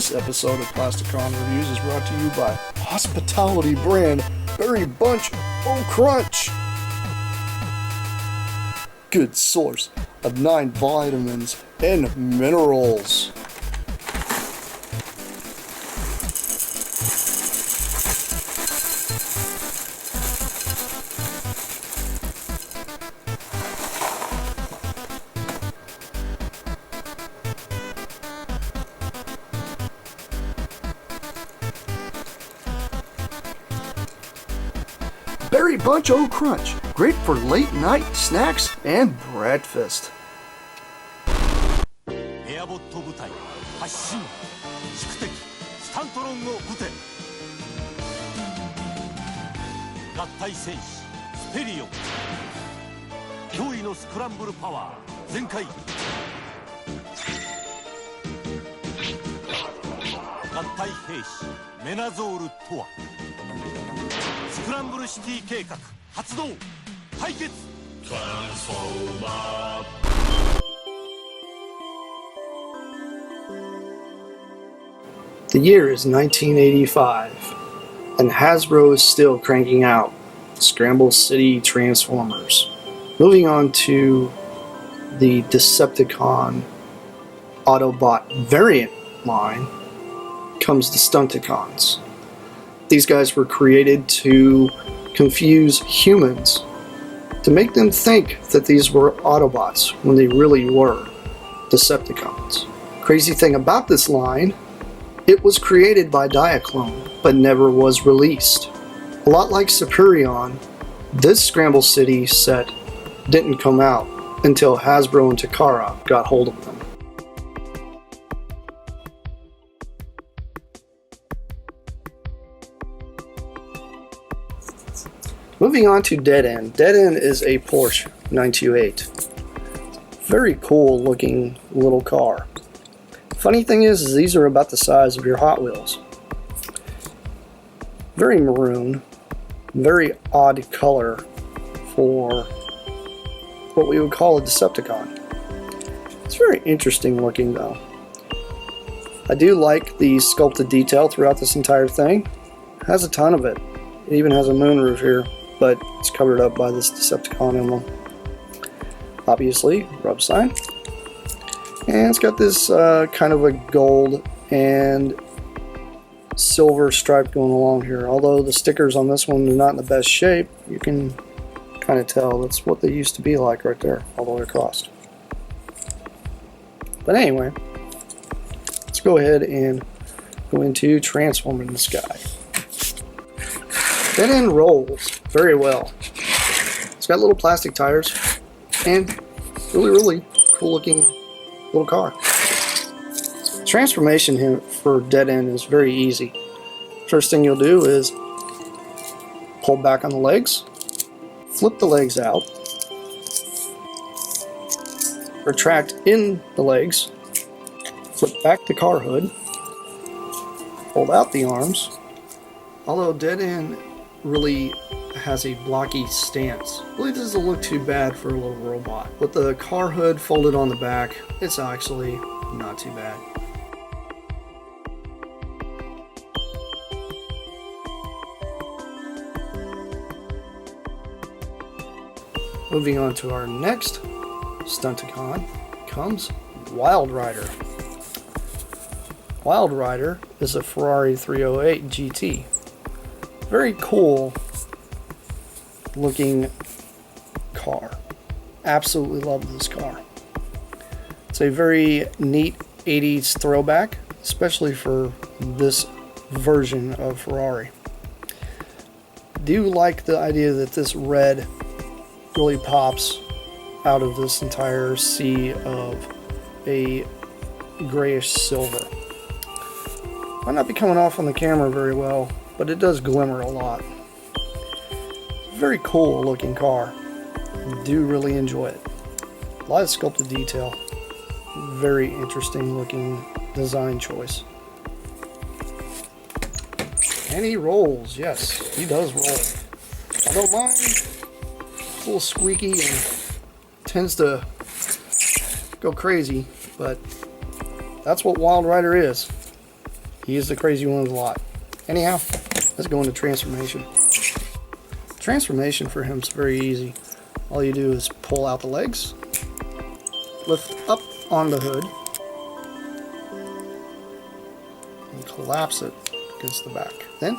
This episode of Plasticon Reviews is brought to you by hospitality brand Berry Bunch O Crunch. Good source of 9 vitamins and minerals. Berry Bunch O Crunch, great for late night snacks and breakfast. エアボット部隊発進宿敵スタントロンの部隊合体戦士スペリオン驚異のスクランブルパワー全開合体兵士メナゾールとはスクランブルシティ計画発動対決トランスフォーマーThe year is 1985, and Hasbro is still cranking out Scramble City Transformers. Moving on to the Decepticon Autobot variant line comes the Stunticons. These guys were created to confuse humans, to make them think that these were Autobots when they really were Decepticons. Crazy thing about this line, it was created by Diaclone, but never was released. A lot like Superion, this Scramble City set didn't come out until Hasbro and Takara got hold of them. Moving on to Dead End. Dead End is a Porsche 928. Very cool looking little car. Funny thing is these are about the size of your Hot Wheels. Very maroon, very odd color for what we would call a Decepticon. It's very interesting looking though. I do like the sculpted detail throughout this entire thing. It has a ton of it. It even has a moonroof here, but it's covered up by this Decepticon emblem. Obviously, rub sign. And it's got this kind of a gold and silver stripe going along here. Although the stickers on this one are not in the best shape, you can kind of tell that's what they used to be like right there, all the way across. But anyway, let's go ahead and go into transforming this guy. Dead End rolls very well. It's got little plastic tires and really cool looking little car. Transformation here for Dead End is very easy. First thing you'll do is pull back on the legs, flip the legs out, retract in the legs, flip back the car hood, fold out the arms. Although Dead End really has a blocky stance, really doesn't look too bad for a little robot. With the car hood folded on the back, it's actually not too bad. Moving on to our next Stunticon comes Wild Rider. Wild Rider is a Ferrari 308 GT. Very cool looking car. Absolutely love this car. It's a very neat 80s throwback, especially for this version of Ferrari. Do like the idea that this red really pops out of this entire sea of a grayish silver. Might not be coming off on the camera very well, but it does glimmer a lot. Very cool looking car. Do really enjoy it. A lot of sculpted detail. Very interesting looking design choice. And he rolls, yes, he does roll. Although mine is a little squeaky and tends to go crazy, but that's what Wild Rider is. He is the crazy one of the lot. Anyhow, let's go into transformation. Transformation for him is very easy. All you do is pull out the legs, lift up on the hood, and collapse it against the back. Then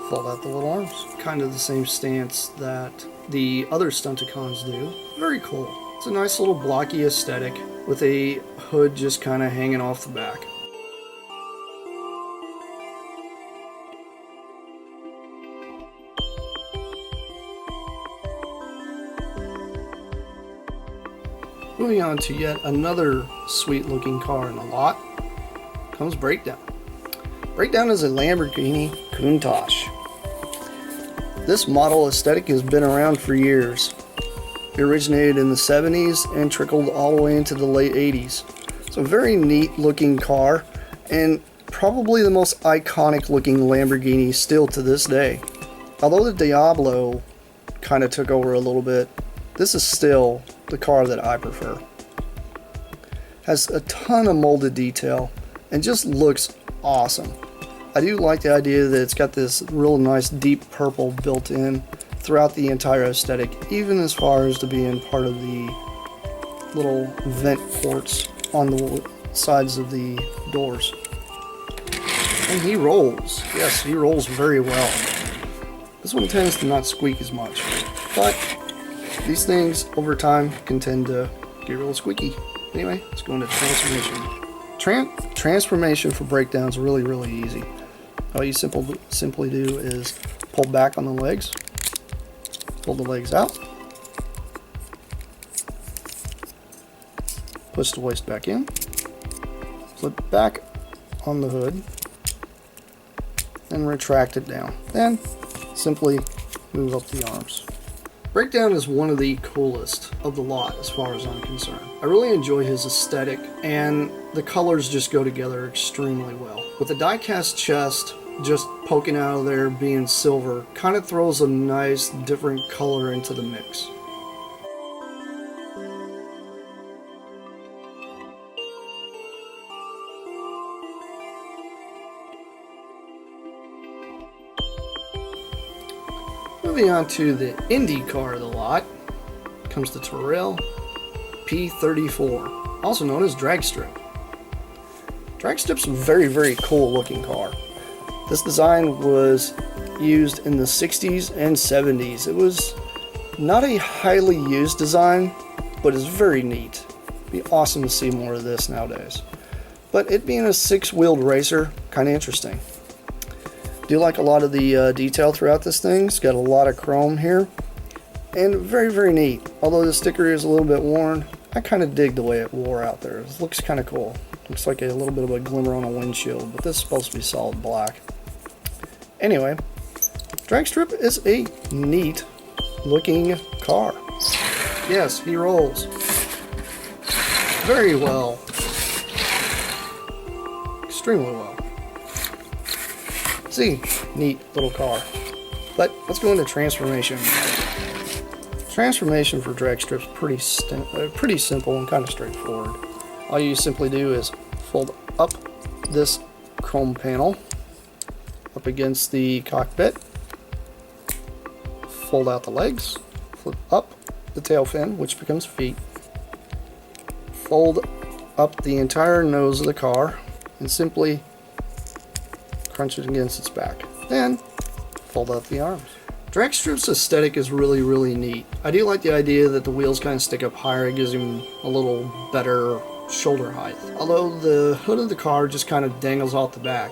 fold out the little arms. Kind of the same stance that the other Stunticons do. Very cool. It's a nice little blocky aesthetic with a hood just kind of hanging off the back. Moving on to yet another sweet looking car in the lot comes Breakdown. Breakdown is a Lamborghini Countach. This model aesthetic has been around for years. It originated in the 70s and trickled all the way into the late 80s. It's a very neat looking car and probably the most iconic looking Lamborghini still to this day. Although the Diablo kind of took over a little bit, this is still the car that I prefer. Has a ton of molded detail and just looks awesome. I do like the idea that it's got this real nice deep purple built in throughout the entire aesthetic, even as far as to being part of the little vent ports on the sides of the doors. And he rolls. Yes, he rolls very well. This one tends to not squeak as much, but these things over time can tend to get real squeaky. Anyway, let's go into transformation. Transformation for Breakdown is really easy. All you simply do is pull back on the legs, pull the legs out, push the waist back in, flip back on the hood, and retract it down. Then simply move up the arms. Breakdown is one of the coolest of the lot as far as I'm concerned. I really enjoy his aesthetic, and the colors just go together extremely well. With the die-cast chest just poking out of there being silver, kind of throws a nice different color into the mix. Moving on to the indie car of the lot comes the Tyrrell P34, also known as Dragstrip. Dragstrip's a very cool looking car. This design was used in the 60s and 70s. It was not a highly used design, but it's very neat. It'd be awesome to see more of this nowadays. But it being a six-wheeled racer, kind of interesting. Do like a lot of the detail throughout this thing. It's got a lot of chrome here, and very neat. Although the sticker is a little bit worn, I kind of dig the way it wore out there. It looks kind of cool. Looks like a little bit of a glimmer on a windshield, but this is supposed to be solid black. Anyway, Dragstrip is a neat looking car. Yes, he rolls very well, extremely well. See, neat little car. But let's go into transformation. Transformation for Dragstrip's pretty simple and kind of straightforward. All you simply do is fold up this chrome panel up against the cockpit, fold out the legs, flip up the tail fin, which becomes feet, fold up the entire nose of the car, and simply crunch it against its back. Then fold out the arms. Dragstrip's aesthetic is really neat. I do like the idea that the wheels kind of stick up higher. It gives him a little better shoulder height. Although the hood of the car just kind of dangles off the back.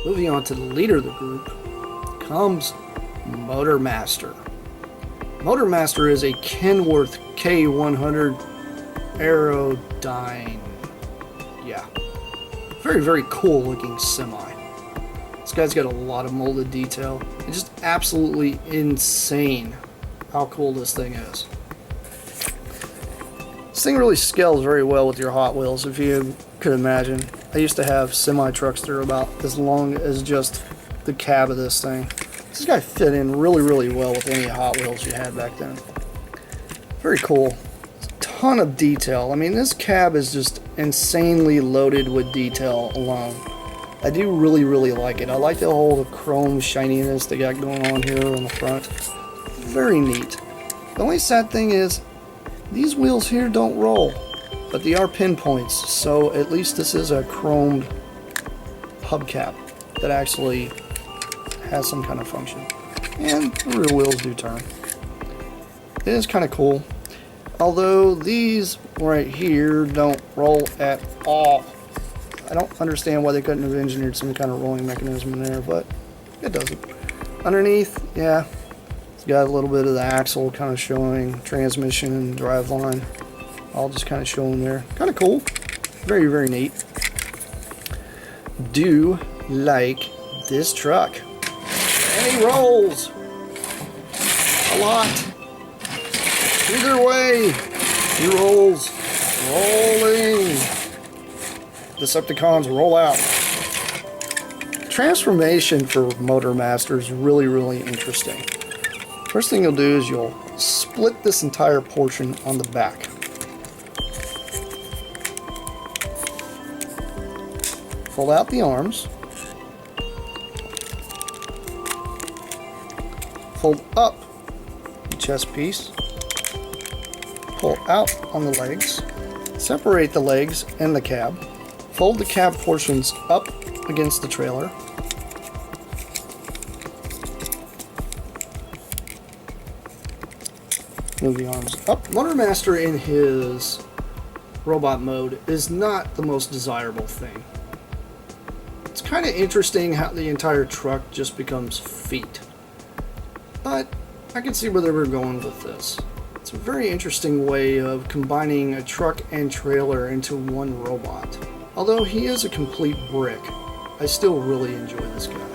Moving on to the leader of the group comes Motormaster. Motormaster is a Kenworth K100 Aerodyne. Yeah. Very cool looking semi. This guy's got a lot of molded detail. It's just absolutely insane how cool this thing is. thing really scales very well with your Hot Wheels, if you could imagine. I used to have semi-trucks that were about as long as just the cab of this thing. This guy fit in really, really well with any Hot Wheels you had back then. Very cool. Ton of detail. I mean, this cab is just insanely loaded with detail alone. I do really, really like it. I like the whole chrome shininess they got going on here on the front. Very neat. The only sad thing is, these wheels here don't roll, but they are pinpoints, so at least this is a chromed hubcap that actually has some kind of function. And the rear wheels do turn. It is kind of cool. Although these right here don't roll at all. I don't understand why they couldn't have engineered some kind of rolling mechanism in there, but it doesn't. Underneath, yeah, it's got a little bit of the axle kind of showing, transmission and drive line. All just kind of showing there. Kind of cool. Very, very neat. Do like this truck. And he rolls a lot. Either way, he rolls. Rolling. Decepticons roll out. Transformation for Motormaster is really, really interesting. First thing you'll do is you'll split this entire portion on the back. Fold out the arms. Fold up the chest piece. Pull out on the legs. Separate the legs and the cab. Fold the cab portions up against the trailer. Move the arms up. Motormaster in his robot mode is not the most desirable thing. It's kind of interesting how the entire truck just becomes feet. But I can see where they were going with this. It's a very interesting way of combining a truck and trailer into one robot. Although he is a complete brick, I still really enjoy this guy.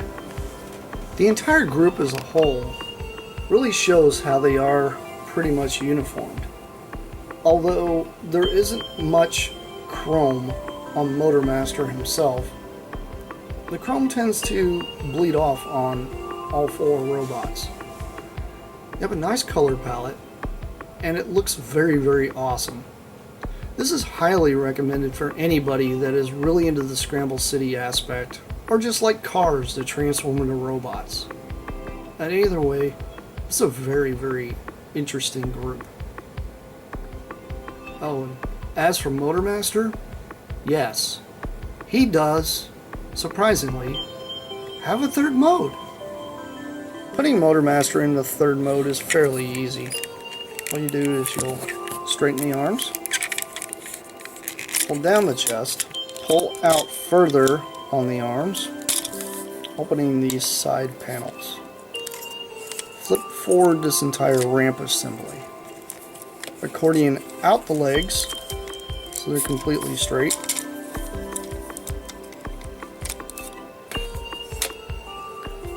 The entire group as a whole really shows how they are pretty much uniformed. Although there isn't much chrome on Motormaster himself, the chrome tends to bleed off on all four robots. You have a nice color palette, and it looks very, very awesome. This is highly recommended for anybody that is really into the Scramble City aspect, or just like cars that transform into robots. And either way, it's a very, very interesting group. Oh, and as for Motormaster, yes, he does, surprisingly, have a third mode. Putting Motormaster in the third mode is fairly easy. All you do is you'll straighten the arms, pull down the chest, pull out further on the arms, opening these side panels. Flip forward this entire ramp assembly. Accordion out the legs so they're completely straight.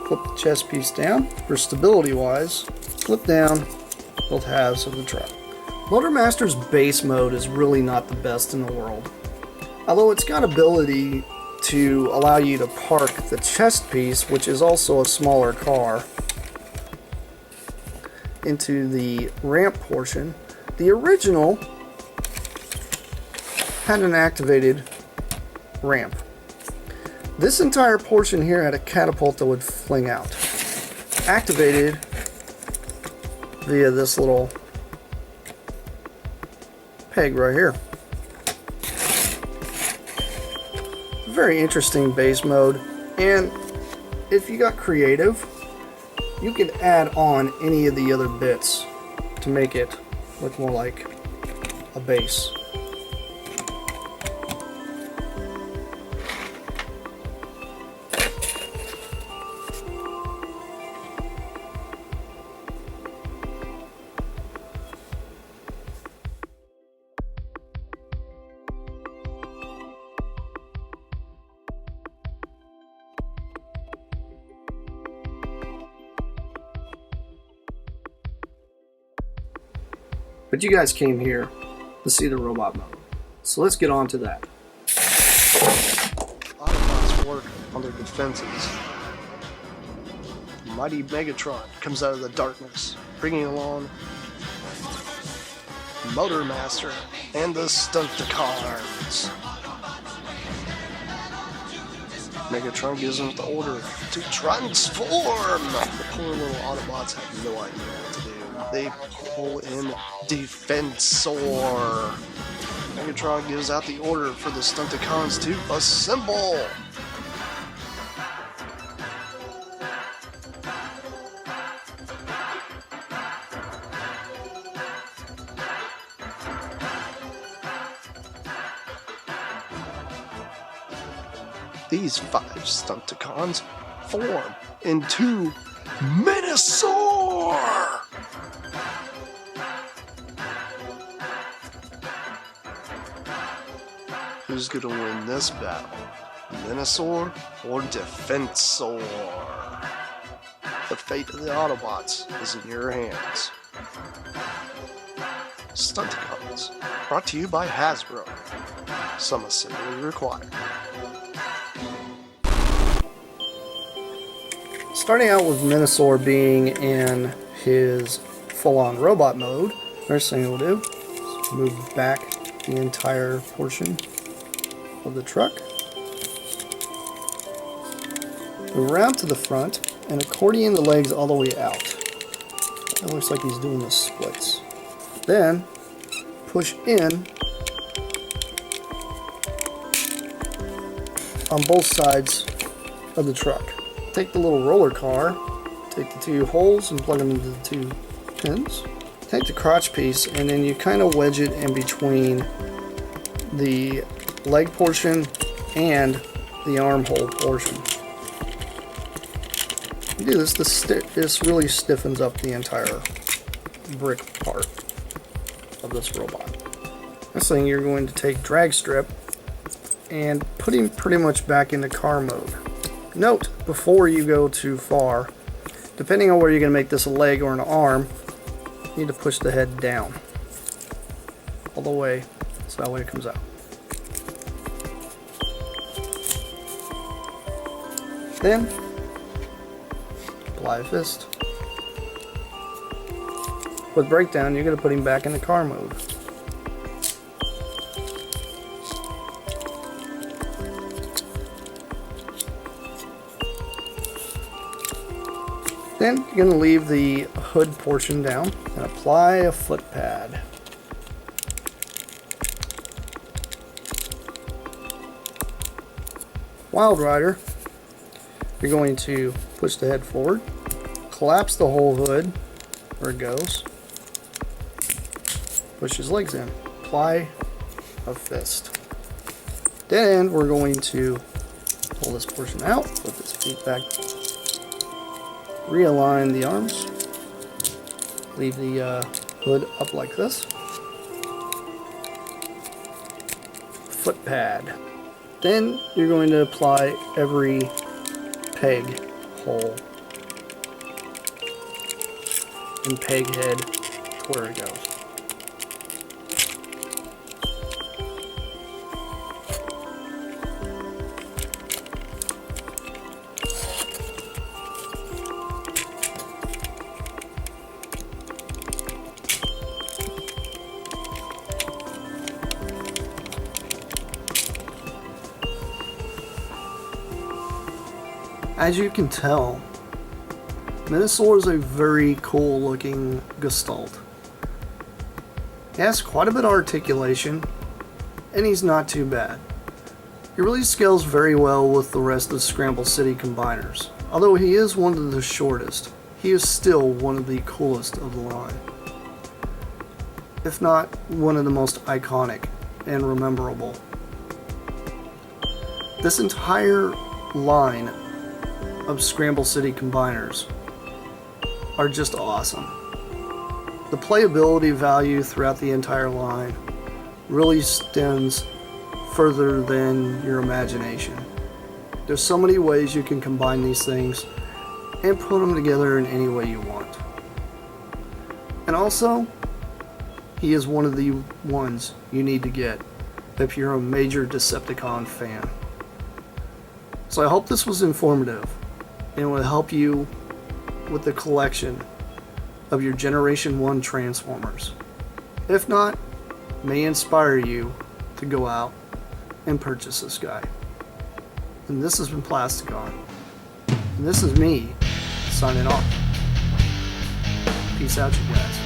Flip the chest piece down. For stability wise, flip down both halves of the truck. Motormaster's base mode is really not the best in the world. Although it's got ability to allow you to park the chest piece, which is also a smaller car, into the ramp portion. The original had an activated ramp. This entire portion here had a catapult that would fling out. Activated via this little peg right here. Very interesting base mode, and if you got creative, you could add on any of the other bits to make it look more like a base. But you guys came here to see the robot mode. So let's get on to that. Autobots work on their defenses. Mighty Megatron comes out of the darkness, bringing along Motormaster and the Stunticons. Megatron gives them the order to transform! The poor little Autobots have no idea what to do. They pull in Defensor. Megatron gives out the order for the Stunticons to assemble! These 5 Stunticons form into Menasor! Who's gonna win this battle? Menasor or Defensor? The fate of the Autobots is in your hands. Stunticons, brought to you by Hasbro. Some assembly required. Starting out with Menasor being in his full-on robot mode, first thing we'll do is move back the entire portion of the truck. Move around to the front and accordion the legs all the way out. It looks like he's doing the splits. Then push in on both sides of the truck. Take the little roller car, take the 2 holes and plug them into the 2 pins. Take the crotch piece and then you kind of wedge it in between the leg portion and the armhole portion. You do this, this really stiffens up the entire brick part of this robot. Next thing, you're going to take drag strip and put him pretty much back into car mode. Note, before you go too far, depending on whether you're going to make this a leg or an arm, you need to push the head down all the way so that way it comes out. Then apply a fist. With breakdown, you're going to put him back into car mode. Then you're going to leave the hood portion down and apply a foot pad. Wild Rider, you're going to push the head forward, collapse the whole hood where it goes, push his legs in, apply a fist. Then we're going to pull this portion out, put his feet back, realign the arms, leave the hood up like this, foot pad. Then you're going to apply every peg hole and peg head to where it goes. As you can tell, Menasor is a very cool looking gestalt. He has quite a bit of articulation, and he's not too bad. He really scales very well with the rest of the Scramble City combiners. Although he is one of the shortest, he is still one of the coolest of the line. If not, one of the most iconic and rememberable. This entire line of Scramble City combiners are just awesome. The playability value throughout the entire line really extends further than your imagination. There's so many ways you can combine these things and put them together in any way you want. And also, He is one of the ones you need to get if you're a major Decepticon fan. So I hope this was informative and will help you with the collection of your Generation 1 Transformers. If not, may inspire you to go out and purchase this guy. And this has been Plasticon. And this is me signing off. Peace out, you guys.